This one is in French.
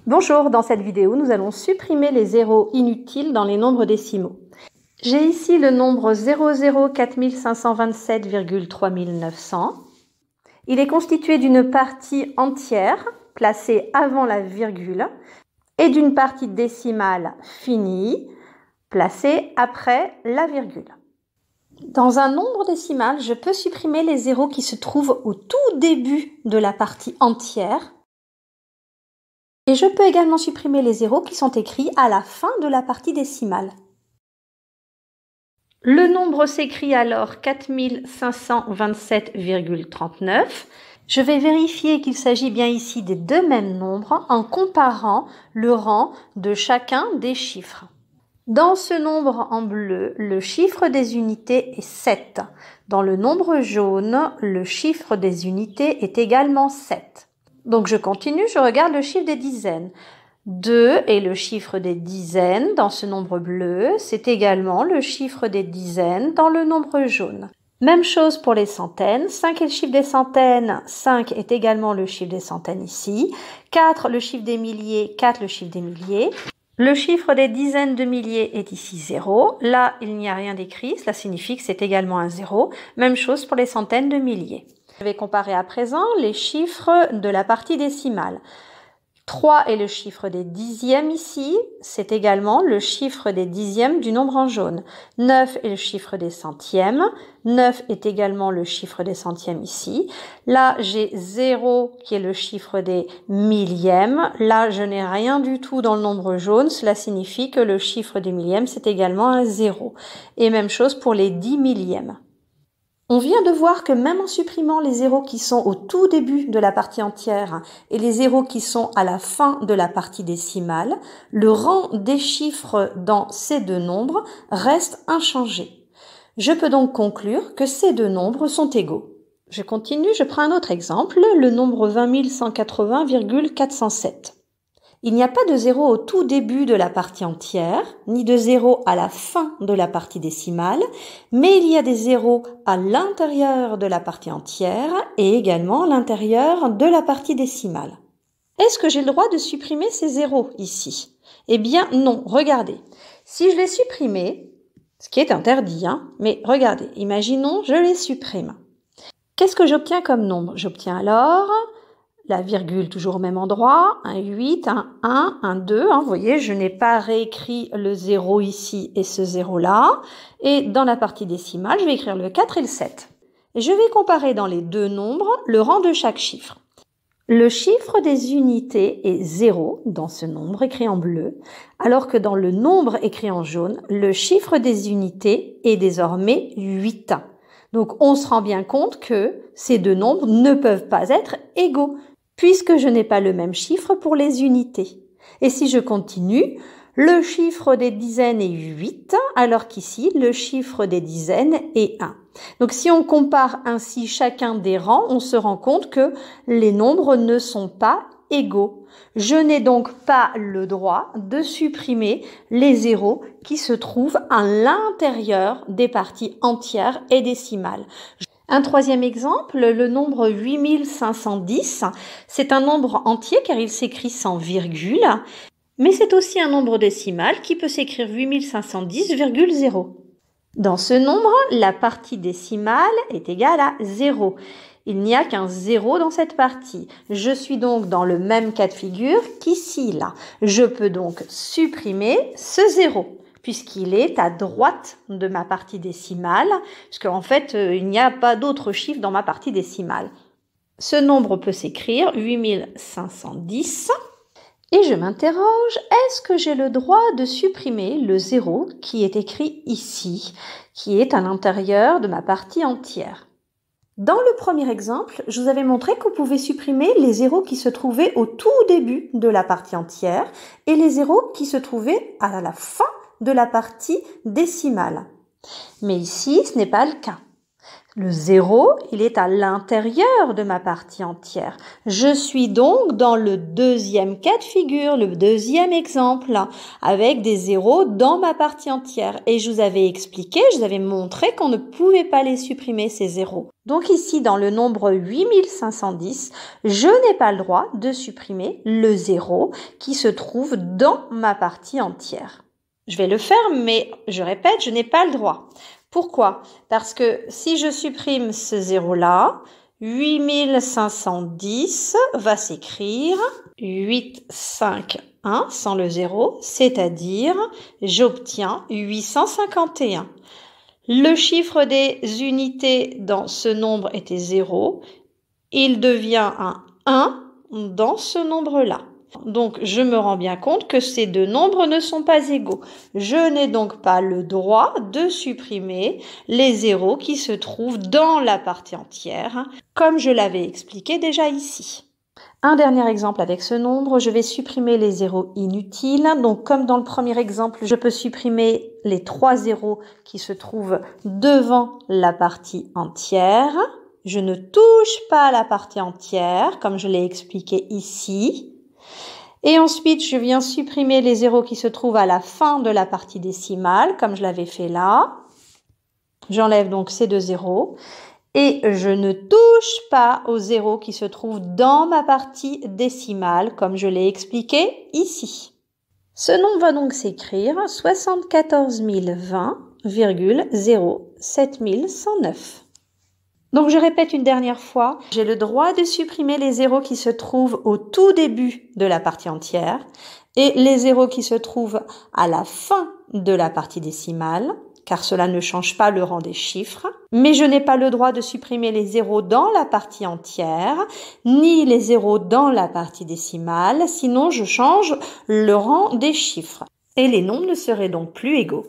Bonjour, dans cette vidéo, nous allons supprimer les zéros inutiles dans les nombres décimaux. J'ai ici le nombre 004527,3900. Il est constitué d'une partie entière placée avant la virgule et d'une partie décimale finie placée après la virgule. Dans un nombre décimal, je peux supprimer les zéros qui se trouvent au tout début de la partie entière. Et je peux également supprimer les zéros qui sont écrits à la fin de la partie décimale. Le nombre s'écrit alors 4527,39. Je vais vérifier qu'il s'agit bien ici des deux mêmes nombres en comparant le rang de chacun des chiffres. Dans ce nombre en bleu, le chiffre des unités est 7. Dans le nombre jaune, le chiffre des unités est également 7. Donc je continue, je regarde le chiffre des dizaines. 2 est le chiffre des dizaines dans ce nombre bleu, c'est également le chiffre des dizaines dans le nombre jaune. Même chose pour les centaines, 5 est le chiffre des centaines, 5 est également le chiffre des centaines ici, 4 le chiffre des milliers, 4 le chiffre des milliers. Le chiffre des dizaines de milliers est ici 0, là il n'y a rien d'écrit, cela signifie que c'est également un 0, même chose pour les centaines de milliers. Je vais comparer à présent les chiffres de la partie décimale. 3 est le chiffre des dixièmes ici, c'est également le chiffre des dixièmes du nombre en jaune. 9 est le chiffre des centièmes, 9 est également le chiffre des centièmes ici. Là, j'ai 0 qui est le chiffre des millièmes. Là, je n'ai rien du tout dans le nombre jaune, cela signifie que le chiffre des millièmes, c'est également un 0. Et même chose pour les 10 millièmes. On vient de voir que même en supprimant les zéros qui sont au tout début de la partie entière et les zéros qui sont à la fin de la partie décimale, le rang des chiffres dans ces deux nombres reste inchangé. Je peux donc conclure que ces deux nombres sont égaux. Je continue, je prends un autre exemple, le nombre 20180,407. Il n'y a pas de zéro au tout début de la partie entière, ni de zéro à la fin de la partie décimale, mais il y a des zéros à l'intérieur de la partie entière et également à l'intérieur de la partie décimale. Est-ce que j'ai le droit de supprimer ces zéros ici? Eh bien non, regardez. Si je les supprimais, ce qui est interdit, mais regardez, imaginons je les supprime. Qu'est-ce que j'obtiens comme nombre? J'obtiens alors la virgule toujours au même endroit, un 8, un 1, un 2. Vous voyez, je n'ai pas réécrit le 0 ici et ce 0 là. Et dans la partie décimale, je vais écrire le 4 et le 7. Et je vais comparer dans les deux nombres le rang de chaque chiffre. Le chiffre des unités est 0 dans ce nombre écrit en bleu, alors que dans le nombre écrit en jaune, le chiffre des unités est désormais 8. Donc on se rend bien compte que ces deux nombres ne peuvent pas être égaux, puisque je n'ai pas le même chiffre pour les unités. Et si je continue, le chiffre des dizaines est 8, alors qu'ici, le chiffre des dizaines est 1. Donc si on compare ainsi chacun des rangs, on se rend compte que les nombres ne sont pas égaux. Je n'ai donc pas le droit de supprimer les zéros qui se trouvent à l'intérieur des parties entières et décimales. Un troisième exemple, le nombre 8510, c'est un nombre entier car il s'écrit sans virgule, mais c'est aussi un nombre décimal qui peut s'écrire 8510,0. Dans ce nombre, la partie décimale est égale à 0. Il n'y a qu'un 0 dans cette partie. Je suis donc dans le même cas de figure qu'ici, là. Je peux donc supprimer ce 0. Puisqu'il est à droite de ma partie décimale, puisqu'en fait, il n'y a pas d'autres chiffres dans ma partie décimale. Ce nombre peut s'écrire 8510. Et je m'interroge, est-ce que j'ai le droit de supprimer le 0 qui est écrit ici, qui est à l'intérieur de ma partie entière? Dans le premier exemple, je vous avais montré qu'on pouvait supprimer les zéros qui se trouvaient au tout début de la partie entière et les zéros qui se trouvaient à la fin de la partie décimale. Mais ici, ce n'est pas le cas. Le 0, il est à l'intérieur de ma partie entière. Je suis donc dans le deuxième cas de figure, le deuxième exemple, avec des zéros dans ma partie entière. Et je vous avais expliqué, je vous avais montré qu'on ne pouvait pas les supprimer, ces zéros. Donc ici, dans le nombre 8510, je n'ai pas le droit de supprimer le 0 qui se trouve dans ma partie entière. Je vais le faire, mais je répète, je n'ai pas le droit. Pourquoi? Parce que si je supprime ce 0-là, 8510 va s'écrire 8, 5, 1 sans le 0, c'est-à-dire j'obtiens 851. Le chiffre des unités dans ce nombre était 0, il devient un 1 dans ce nombre-là. Donc, je me rends bien compte que ces deux nombres ne sont pas égaux. Je n'ai donc pas le droit de supprimer les zéros qui se trouvent dans la partie entière, comme je l'avais expliqué déjà ici. Un dernier exemple avec ce nombre, je vais supprimer les zéros inutiles. Donc, comme dans le premier exemple, je peux supprimer les 3 zéros qui se trouvent devant la partie entière. Je ne touche pas à la partie entière, comme je l'ai expliqué ici. Et ensuite, je viens supprimer les zéros qui se trouvent à la fin de la partie décimale, comme je l'avais fait là. J'enlève donc ces deux zéros. Et je ne touche pas aux zéros qui se trouvent dans ma partie décimale, comme je l'ai expliqué ici. Ce nombre va donc s'écrire 74 020,07109. Donc, je répète une dernière fois, j'ai le droit de supprimer les zéros qui se trouvent au tout début de la partie entière et les zéros qui se trouvent à la fin de la partie décimale, car cela ne change pas le rang des chiffres. Mais je n'ai pas le droit de supprimer les zéros dans la partie entière, ni les zéros dans la partie décimale, sinon je change le rang des chiffres. Et les nombres ne seraient donc plus égaux.